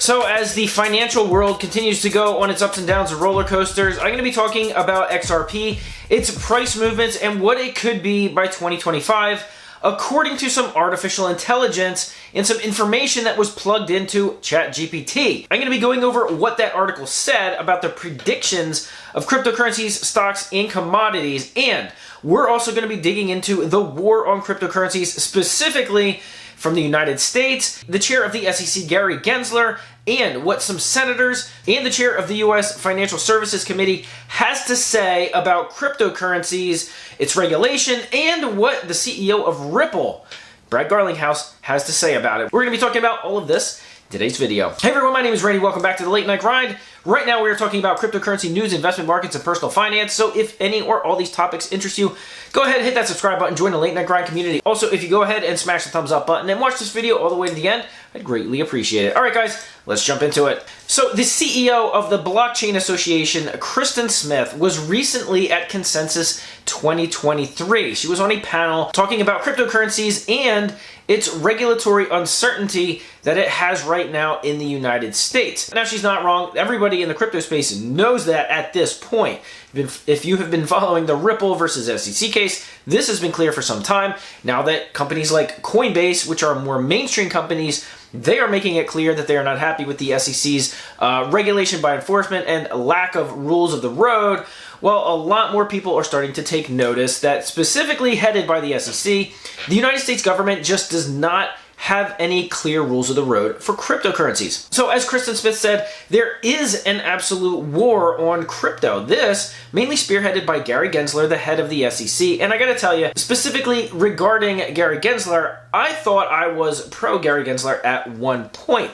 So as the financial world continues to go on its ups and downs of roller coasters, I'm going to be talking about XRP, its price movements, and what it could be by 2025, according to some artificial intelligence and some information that was plugged into GPT. I'm going to be going over what that article said about the predictions of cryptocurrencies, stocks, and commodities, and we're also going to be digging into the war on cryptocurrencies, specifically from the United States, the chair of the SEC, Gary Gensler, and what some senators and the chair of the U.S. Financial Services Committee has to say about cryptocurrencies, its regulation, and what the CEO of Ripple, Brad Garlinghouse, has to say about it. We're going to be talking about all of this in today's video. Hey everyone, my name is Randy. Welcome back to the Late Night Grind. Right now we are talking about cryptocurrency news, investment markets, and personal finance. So if any or all these topics interest you, go ahead and hit that subscribe button, join the Late Night Grind community. Also, if you go ahead and smash the thumbs up button and watch this video all the way to the end, I'd greatly appreciate it. All right, guys, let's jump into it. So the CEO of the Blockchain Association, Kristen Smith, was recently at Consensus 2023. She was on a panel talking about cryptocurrencies and its regulatory uncertainty that it has right now in the United States. Now, she's not wrong. Everybody in the crypto space knows that at this point. If you have been following the Ripple versus SEC case, this has been clear for some time. Now that companies like Coinbase, which are more mainstream companies, they are making it clear that they are not happy with the SEC's regulation by enforcement and lack of rules of the road. Well, a lot more people are starting to take notice that, specifically headed by the SEC, the United States government just does not have any clear rules of the road for cryptocurrencies. So as Kristen Smith said, there is an absolute war on crypto. This mainly spearheaded by Gary Gensler, the head of the SEC. And I gotta tell you, specifically regarding Gary Gensler, I thought I was pro Gary Gensler at one point.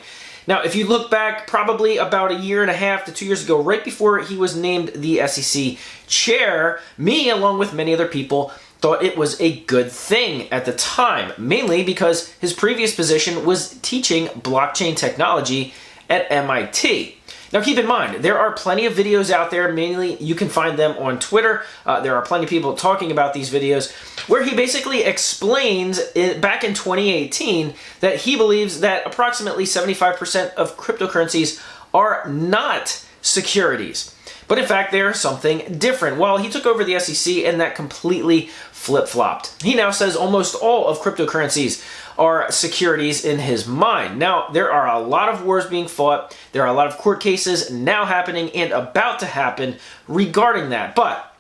Now, if you look back probably about a year and a half to 2 years ago, right before he was named the SEC chair, me, along with many other people, thought it was a good thing at the time, mainly because his previous position was teaching blockchain technology at MIT. Now keep in mind, there are plenty of videos out there, mainly you can find them on Twitter. There are plenty of people talking about these videos where he basically explains back in 2018 that he believes that approximately 75% of cryptocurrencies are not securities. But in fact, they're something different. Well, he took over the SEC and that completely flip-flopped. He now says almost all of cryptocurrencies are securities in his mind. Now, there are a lot of wars being fought. There are a lot of court cases now happening and about to happen regarding that. But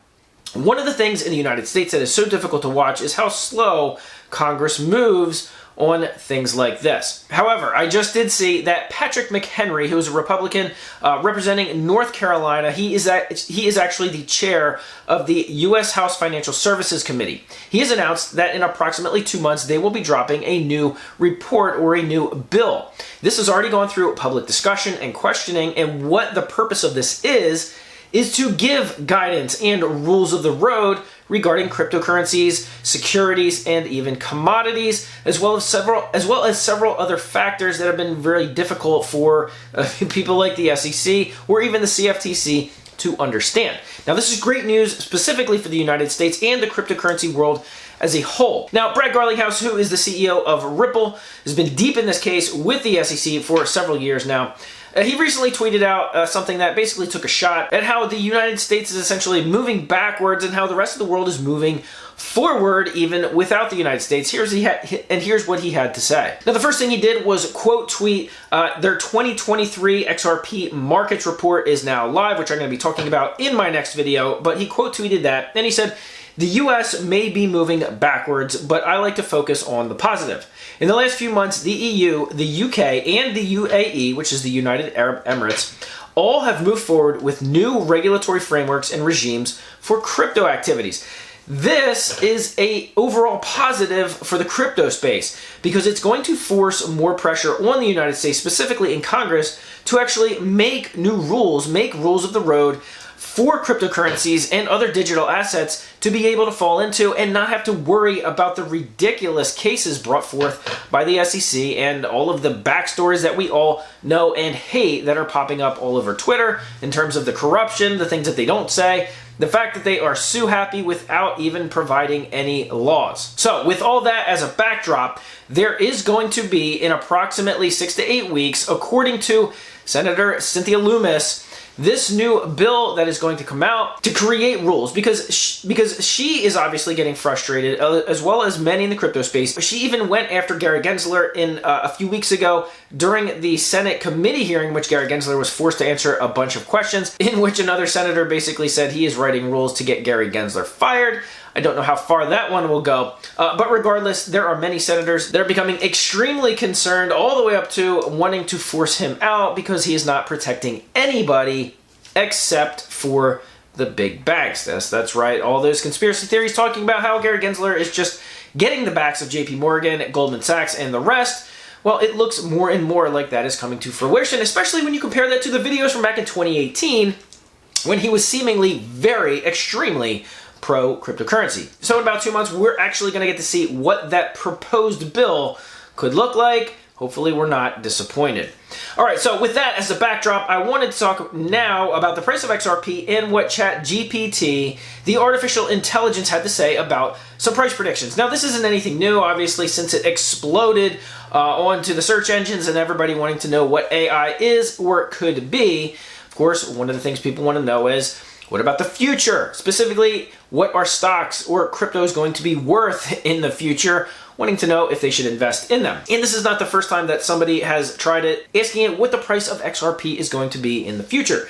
one of the things in the United States that is so difficult to watch is how slow Congress moves on things like this. However, I just did see that Patrick McHenry, who is a Republican representing North Carolina, he is actually the chair of the U.S. House Financial Services Committee. He has announced that in approximately 2 months, they will be dropping a new report or a new bill. This has already gone through public discussion and questioning, and what the purpose of this is to give guidance and rules of the road regarding cryptocurrencies, securities, and even commodities, as well as several other factors that have been very difficult for people like the SEC or even the CFTC to understand. Now, this is great news specifically for the United States and the cryptocurrency world as a whole. Now, Brad Garlinghouse, who is the CEO of Ripple, has been deep in this case with the SEC for several years now. He recently tweeted out something that basically took a shot at how the United States is essentially moving backwards and how the rest of the world is moving forward even without the United States. Here's what he had to say. Now, the first thing he did was quote tweet their 2023 XRP markets report is now live, which I'm going to be talking about in my next video, but he quote tweeted that, and he said, "The US may be moving backwards, but I like to focus on the positive. In the last few months, the EU, the UK, and the UAE, which is the United Arab Emirates, all have moved forward with new regulatory frameworks and regimes for crypto activities." This is an overall positive for the crypto space because it's going to force more pressure on the United States, specifically in Congress, to actually make new rules, make rules of the road for cryptocurrencies and other digital assets to be able to fall into and not have to worry about the ridiculous cases brought forth by the SEC and all of the backstories that we all know and hate that are popping up all over Twitter in terms of the corruption, the things that they don't say, the fact that they are sue happy without even providing any laws. So with all that as a backdrop, there is going to be in approximately 6 to 8 weeks, according to Senator Cynthia Lummis, this new bill that is going to come out to create rules because she is obviously getting frustrated, as well as many in the crypto space. She even went after Gary Gensler in a few weeks ago during the Senate committee hearing, in which Gary Gensler was forced to answer a bunch of questions, in which another senator basically said he is writing rules to get Gary Gensler fired. I don't know how far that one will go, but regardless, there are many senators that are becoming extremely concerned, all the way up to wanting to force him out because he is not protecting anybody except for the big banks. That's right, all those conspiracy theories talking about how Gary Gensler is just getting the backs of JP Morgan, Goldman Sachs, and the rest. Well, it looks more and more like that is coming to fruition, especially when you compare that to the videos from back in 2018 when he was seemingly extremely pro-cryptocurrency. So in about 2 months, we're actually going to get to see what that proposed bill could look like. Hopefully we're not disappointed. All right, so with that as a backdrop, I wanted to talk now about the price of XRP and what GPT, the artificial intelligence, had to say about some price predictions. Now, this isn't anything new, obviously, since it exploded onto the search engines and everybody wanting to know what AI is or it could be. Of course, one of the things people want to know is, what about the future? Specifically, what are stocks or cryptos going to be worth in the future? Wanting to know if they should invest in them. And this is not the first time that somebody has tried it, asking it what the price of XRP is going to be in the future.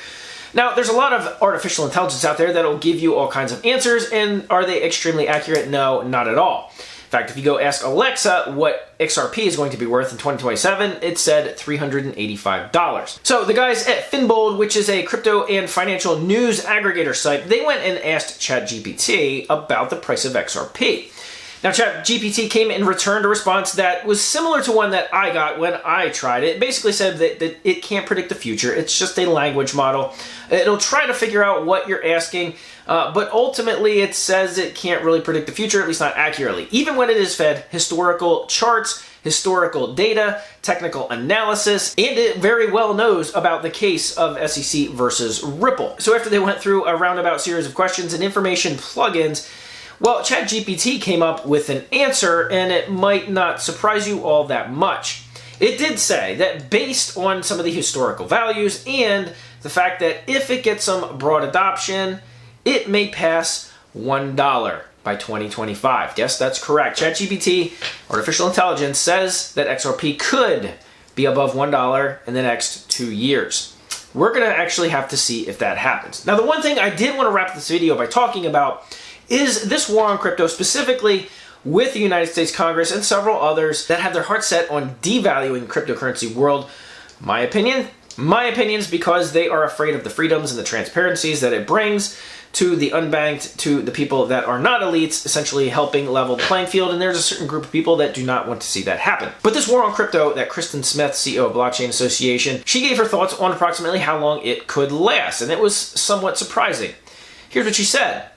Now, there's a lot of artificial intelligence out there that'll give you all kinds of answers, and are they extremely accurate? No, not at all. In fact, if you go ask Alexa what XRP is going to be worth in 2027, it said $385. So the guys at Finbold, which is a crypto and financial news aggregator site, they went and asked ChatGPT about the price of XRP. Now, ChatGPT came and returned a response that was similar to one that I got when I tried it. It basically said that it can't predict the future. It's just a language model. It'll try to figure out what you're asking, but ultimately it says it can't really predict the future, at least not accurately. Even when it is fed historical charts, historical data, technical analysis, and it very well knows about the case of SEC versus Ripple. So after they went through a roundabout series of questions and information plugins, well, ChatGPT came up with an answer, and it might not surprise you all that much. It did say that based on some of the historical values and the fact that if it gets some broad adoption, it may pass $1 by 2025. Yes, that's correct. ChatGPT, artificial intelligence, says that XRP could be above $1 in the next 2 years. We're going to actually have to see if that happens. Now, the one thing I did want to wrap this video by talking about is this war on crypto, specifically with the United States Congress and several others that have their heart set on devaluing the cryptocurrency world. My opinion is because they are afraid of the freedoms and the transparencies that it brings to the unbanked, to the people that are not elites, essentially helping level the playing field, and there's a certain group of people that do not want to see that happen. But this war on crypto that Kristen Smith, CEO of Blockchain Association, she gave her thoughts on approximately how long it could last, and it was somewhat surprising. Here's what she said.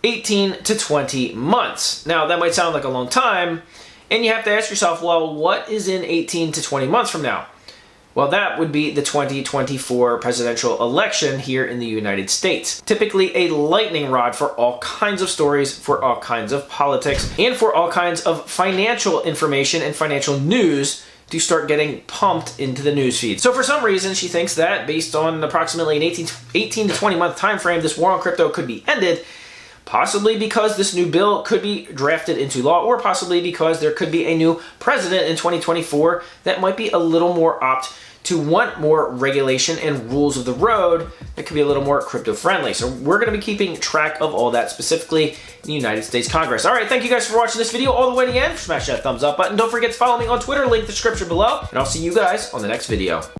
18 to 20 months. Now, that might sound like a long time, and you have to ask yourself, well, what is in 18 to 20 months from now? Well, that would be the 2024 presidential election here in the United States. Typically a lightning rod for all kinds of stories, for all kinds of politics, and for all kinds of financial information and financial news to start getting pumped into the news feed. So for some reason, she thinks that based on approximately an 18 to 20 month time frame, this war on crypto could be ended. Possibly because this new bill could be drafted into law, or possibly because there could be a new president in 2024 that might be a little more apt to want more regulation and rules of the road that could be a little more crypto friendly. So we're going to be keeping track of all that, specifically in the United States Congress. All right, thank you guys for watching this video all the way to the end. Smash that thumbs up button. Don't forget to follow me on Twitter, link in the description below, and I'll see you guys on the next video.